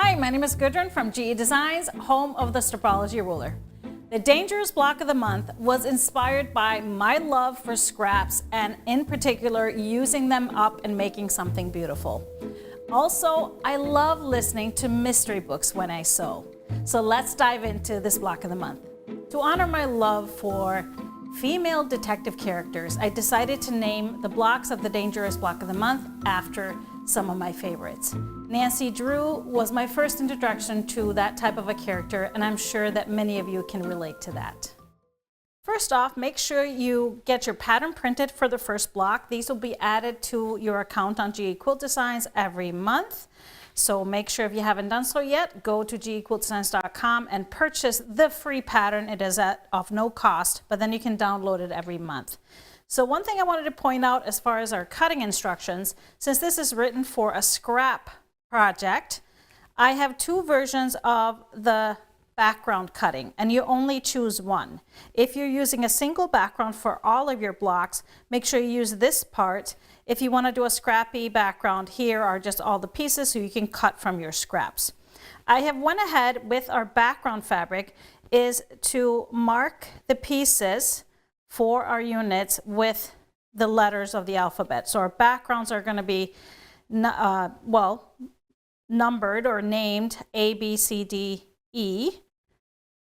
Hi, my name is Gudrun from GE Designs, home of the Stripology Ruler. The Dangerous Block of the Month was inspired by my love for scraps and in particular using them up and making something beautiful. Also, I love listening to mystery books when I sew. So let's dive into this block of the month. To honor my love for female detective characters, I decided to name the blocks of the Dangerous Block of the Month after some of my favorites. Nancy Drew was my first introduction to that type of a character, and I'm sure that many of you can relate to that. First off, make sure you get your pattern printed for the first block. These will be added to your account on GE Quilt Designs every month. So make sure if you haven't done so yet, go to gequiltdesigns.com and purchase the free pattern. It is of no cost, but then you can download it every month. So one thing I wanted to point out as far as our cutting instructions, since this is written for a scrap project, I have two versions of the background cutting, and you only choose one. If you're using a single background for all of your blocks, make sure you use this part. If you want to do a scrappy background, here are just all the pieces so you can cut from your scraps. I have went ahead with our background fabric is to mark the pieces for our units with the letters of the alphabet. So our backgrounds are going to be numbered or named A, B, C, D, E.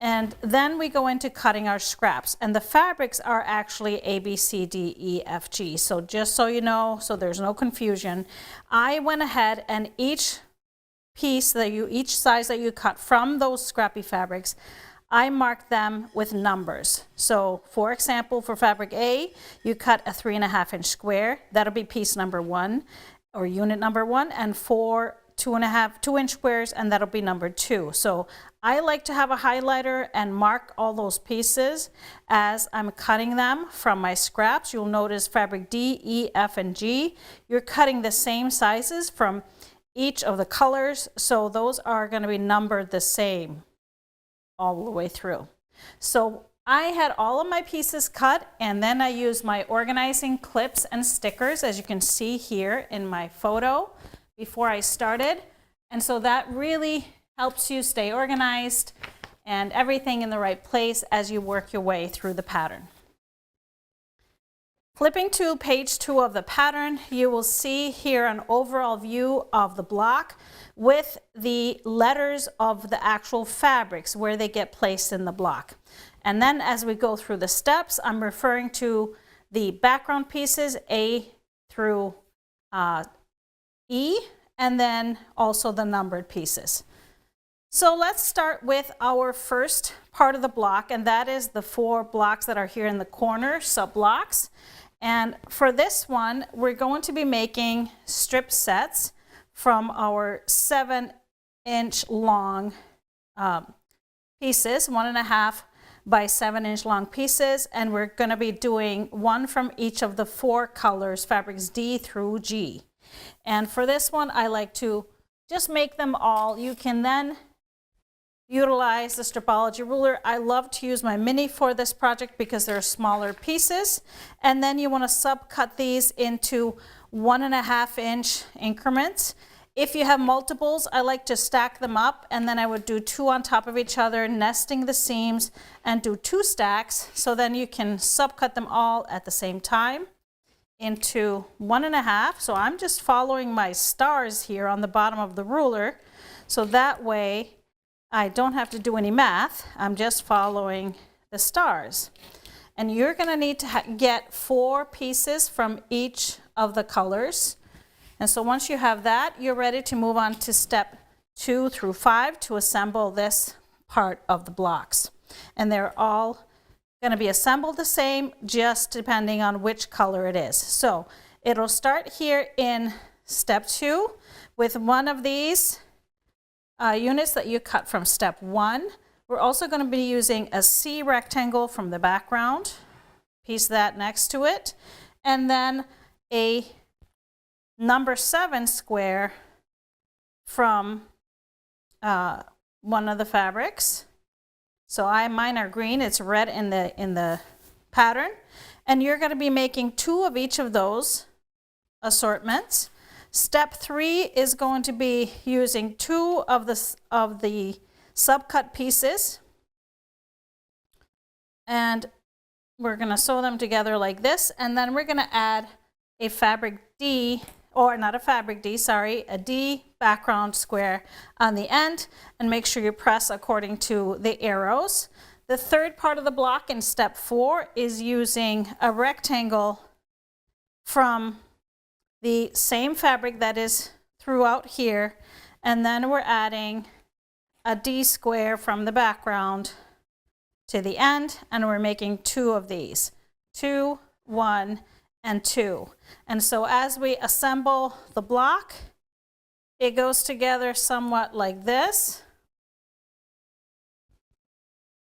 And then we go into cutting our scraps. And the fabrics are actually A, B, C, D, E, F, G. So just so you know, so there's no confusion, I went ahead and each piece each size that you cut from those scrappy fabrics, I marked them with numbers. So for example, for fabric A, you cut a 3.5 inch square. That'll be piece number 1 or unit number 1, and 4 2 inch squares, and that'll be number 2. So I like to have a highlighter and mark all those pieces as I'm cutting them from my scraps. You'll notice fabric D, E, F, and G. You're cutting the same sizes from each of the colors, so those are going to be numbered the same all the way through. So I had all of my pieces cut, and then I used my organizing clips and stickers, as you can see here in my photo before I started. And so that really helps you stay organized and everything in the right place as you work your way through the pattern. Flipping to page 2 of the pattern, you will see here an overall view of the block with the letters of the actual fabrics where they get placed in the block. And then as we go through the steps, I'm referring to the background pieces A through E, and then also the numbered pieces. So let's start with our first part of the block, and that is the 4 blocks that are here in the corner, sub blocks. And for this one, we're going to be making strip sets from our 7 inch long pieces, 1.5 by 7 inch long pieces, and we're going to be doing one from each of the 4 colors, fabrics D through G. And for this one, I like to just make them all. You can then utilize the Stripology Ruler. I love to use my mini for this project because they're smaller pieces. And then you want to subcut these into 1.5 inch increments. If you have multiples, I like to stack them up, and then I would do 2 on top of each other, nesting the seams, and do 2 stacks. So then you can subcut them all at the same time into 1.5. So I'm just following my stars here on the bottom of the ruler. So that way I don't have to do any math. I'm just following the stars. And you're going to need to get 4 pieces from each of the colors. And so once you have that, you're ready to move on to step 2 through 5 to assemble this part of the blocks. And they're all going to be assembled the same, just depending on which color it is. So it'll start here in step 2 with one of these units that you cut from step 1. We're also going to be using a C rectangle from the background, piece that next to it, and then a number 7 square from one of the fabrics. So mine are green, it's red in the pattern. And you're going to be making 2 of each of those assortments. Step 3 is going to be using 2 of the subcut pieces, and we're going to sew them together like this, and then we're going to add a fabric D, or not a fabric D, sorry, a D background square on the end, and make sure you press according to the arrows. The third part of the block in step 4 is using a rectangle from the same fabric that is throughout here, and then we're adding a D square from the background to the end, and we're making 2 of these, 2, 1, and 2. And so as we assemble the block, it goes together somewhat like this.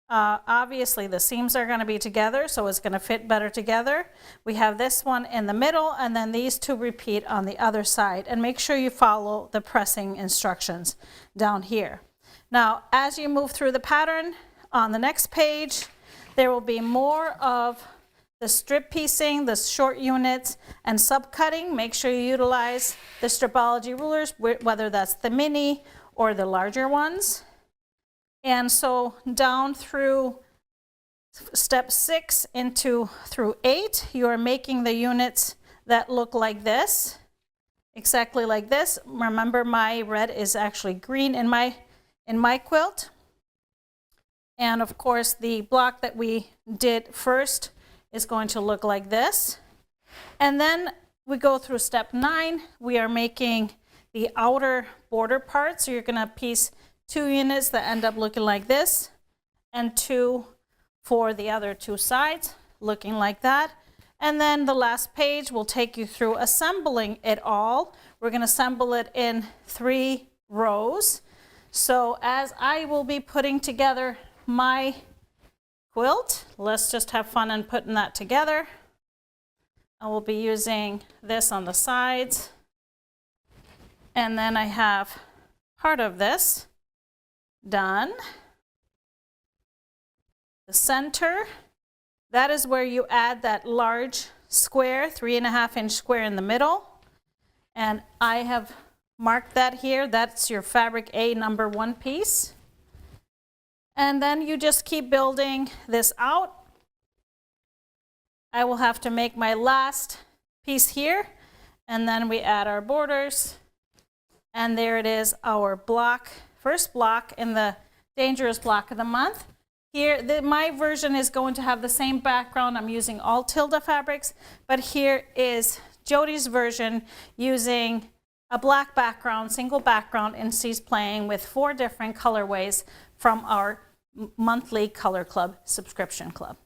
Obviously the seams are going to be together, so it's going to fit better together. We have this one in the middle, and then these 2 repeat on the other side, and make sure you follow the pressing instructions down here. Now as you move through the pattern, on the next page there will be more of the strip piecing, the short units, and subcutting. Make sure you utilize the Stripology rulers, whether that's the mini or the larger ones. And so down through step 6 through 8, you are making the units that look like this, exactly like this. Remember, my red is actually green in my quilt. And of course, the block that we did first is going to look like this. And then we go through step 9. We are making the outer border part. So you're going to piece 2 units that end up looking like this, and 2 for the other 2 sides, looking like that. And then the last page will take you through assembling it all. We're going to assemble it in 3 rows. So as I will be putting together my quilt, let's just have fun in putting that together. I will be using this on the sides, and then I have part of this done. The center, that is where you add that large square, 3.5-inch square in the middle, and I have marked that here. That's your fabric A number 1 piece. And then you just keep building this out. I will have to make my last piece here, and then we add our borders, and there it is, our block, first block in the Dangerous Block of the Month. Here, my version is going to have the same background. I'm using all Tilda fabrics, but here is Jody's version using a black background, single background, and she's playing with 4 different colorways from our monthly Color Club subscription club.